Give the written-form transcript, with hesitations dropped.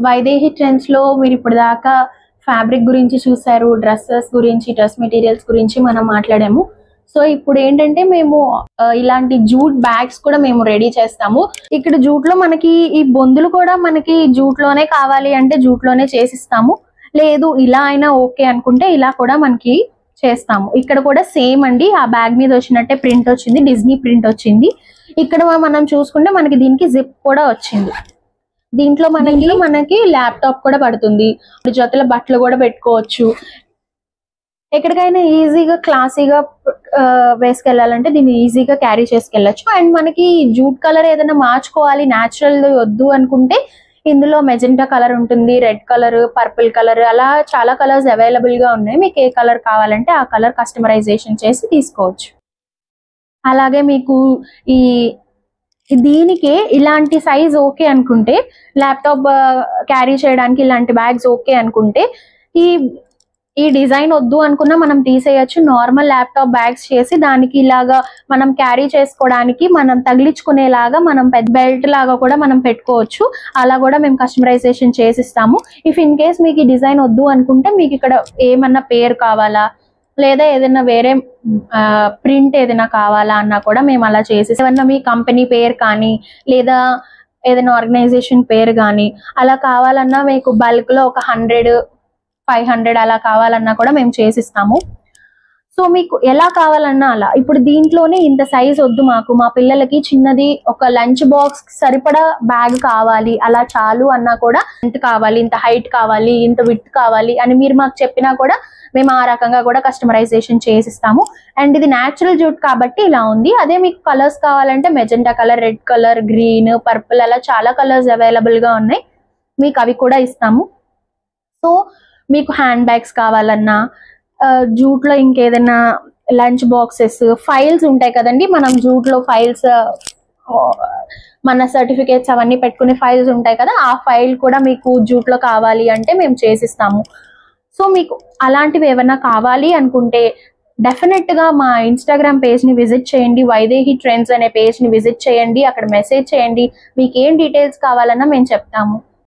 Vaidehi trends లో మీరు ఇప్పుడు దాకా ఫ్యాబ్రిక్ గురించి చూసారు, డ్రెస్సెస్ గురించి, డ్రెస్ మెటీరియల్స్ గురించి మనం మాట్లాడాము. సో ఇప్పుడు ఏంటంటే మేము ఇలాంటి జూట్ బ్యాగ్స్ కూడా మేము రెడీ చేస్తాము. ఇక్కడ జూట్ లో మనకి ఈ బొందులు కూడా మనకి జూట్ లోనే కావాలి అంటే జూట్ లోనే చేసిస్తాము. లేదు ఇలా అయినా ఓకే అనుకుంటే ఇలా కూడా మనకి చేస్తాము. ఇక్కడ కూడా సేమ్ అండి, ఆ బ్యాగ్ మీద వచ్చినట్టే ప్రింట్ వచ్చింది, డిజ్నీ ప్రింట్ వచ్చింది. ఇక్కడ మనం చూసుకుంటే మనకి దీనికి జిప్ కూడా వచ్చింది. దీంట్లో మనకి ల్యాప్టాప్ కూడా పడుతుంది, జొతల బట్టలు కూడా పెట్టుకోవచ్చు. ఎక్కడికైనా ఈజీగా క్లాసీగా వేసుకెళ్ళాలంటే దీన్ని ఈజీగా క్యారీ చేసుకెళ్ళచ్చు. అండ్ మనకి జూట్ కలర్ ఏదైనా మార్చుకోవాలి, న్యాచురల్ వద్దు అనుకుంటే ఇందులో మెజెంటా కలర్ ఉంటుంది, రెడ్ కలర్, పర్పుల్ కలర్, అలా చాలా కలర్స్ అవైలబుల్ గా ఉన్నాయి. మీకు ఏ కలర్ కావాలంటే ఆ కలర్ కస్టమైజేషన్ చేసి తీసుకోవచ్చు. అలాగే మీకు దీనికి ఇలాంటి సైజ్ ఓకే అనుకుంటే, ల్యాప్టాప్ క్యారీ చేయడానికి ఇలాంటి బ్యాగ్స్ ఓకే అనుకుంటే, ఈ డిజైన్ వద్దు అనుకున్నా మనం తీసేయచ్చు. నార్మల్ ల్యాప్టాప్ బ్యాగ్స్ చేసి దానికి ఇలాగా మనం క్యారీ చేసుకోవడానికి మనం తగిలించుకునేలాగా మనం పెద్ద బెల్ట్ లాగా కూడా మనం పెట్టుకోవచ్చు. అలా కూడా మేము కస్టమైజేషన్ చేసిస్తాము. ఇఫ్ ఇన్ కేస్ మీకు ఈ డిజైన్ వద్దు అనుకుంటే మీకు ఇక్కడ ఏమన్నా పేరు కావాలా లేదా ఏదైనా వేరే ప్రింట్ ఏదైనా కావాలా అన్నా కూడా మేము అలా చేసి, ఏమన్నా మీ కంపెనీ పేరు కానీ లేదా ఏదైనా ఆర్గనైజేషన్ పేరు కానీ అలా కావాలన్నా మీకు బల్క్ లో ఒక 100, 500 అలా కావాలన్నా కూడా మేము చేసిస్తాము. సో మీకు ఎలా కావాలన్నా అలా. ఇప్పుడు దీంట్లోనే ఇంత సైజ్ వద్దు, మాకు మా పిల్లలకి చిన్నది ఒక లంచ్ బాక్స్ సరిపడా బ్యాగ్ కావాలి అలా చాలు అన్నా కూడా, ఇంత కావాలి, ఇంత హైట్ కావాలి, ఇంత విడ్త్ కావాలి అని మీరు మాకు చెప్పినా కూడా మేము ఆ రకంగా కూడా కస్టమైజేషన్ చేసిస్తాము. అండ్ ఇది న్యాచురల్ జూట్ కాబట్టి ఇలా ఉంది. అదే మీకు కలర్స్ కావాలంటే magenta colour, red colour, green, purple అలా చాలా కలర్స్ అవైలబుల్ గా ఉన్నాయి, మీకు అవి కూడా ఇస్తాము. సో మీకు హ్యాండ్ బ్యాగ్స్ కావాలన్నా, జూట్ లో ఇంకేదైనా లంచ్ బాక్సెస్, ఫైల్స్ ఉంటాయి కదండి, మనం జూట్ లో ఫైల్స్, మన సర్టిఫికేట్స్ అవన్నీ పెట్టుకునే ఫైల్స్ ఉంటాయి కదా, ఆ ఫైల్ కూడా మీకు జూట్ లో కావాలి అంటే మేము చేసిస్తాము. సో మీకు అలాంటివి ఏమైనా కావాలి అనుకుంటే డెఫినెట్ గా మా ఇన్స్టాగ్రామ్ పేజ్ ని విజిట్ చేయండి, వైదేహి ట్రెండ్స్ అనే పేజ్ ని విజిట్ చేయండి, అక్కడ మెసేజ్ చేయండి, మీకు ఏం డీటెయిల్స్ కావాలన్నా మేము చెప్తాము.